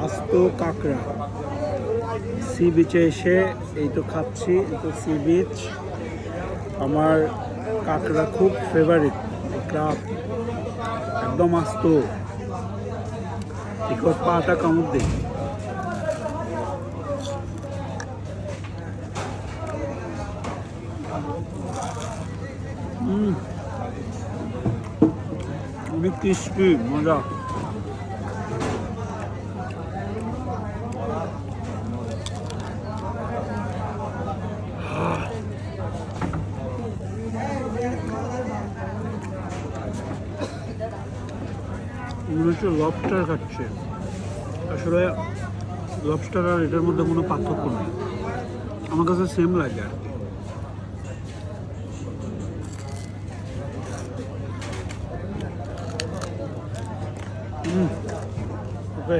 আস্ত কাঁকড়া। সি বিচে এসে এই তো খাচ্ছি, এই তো সি বিচ। আমার কাঁকড়া খুব ফেভারিট, ক্রাব একদম আস্ত। একবার পাটা কামড় দিই। অনেক ক্রিস্পি, মজা। মনে হচ্ছে লবস্টার খাচ্ছে। আসলে লবস্টার আর এটার মধ্যে কোনো পার্থক্য নেই, আমার কাছে সেম লাগে আর কি। ওকে।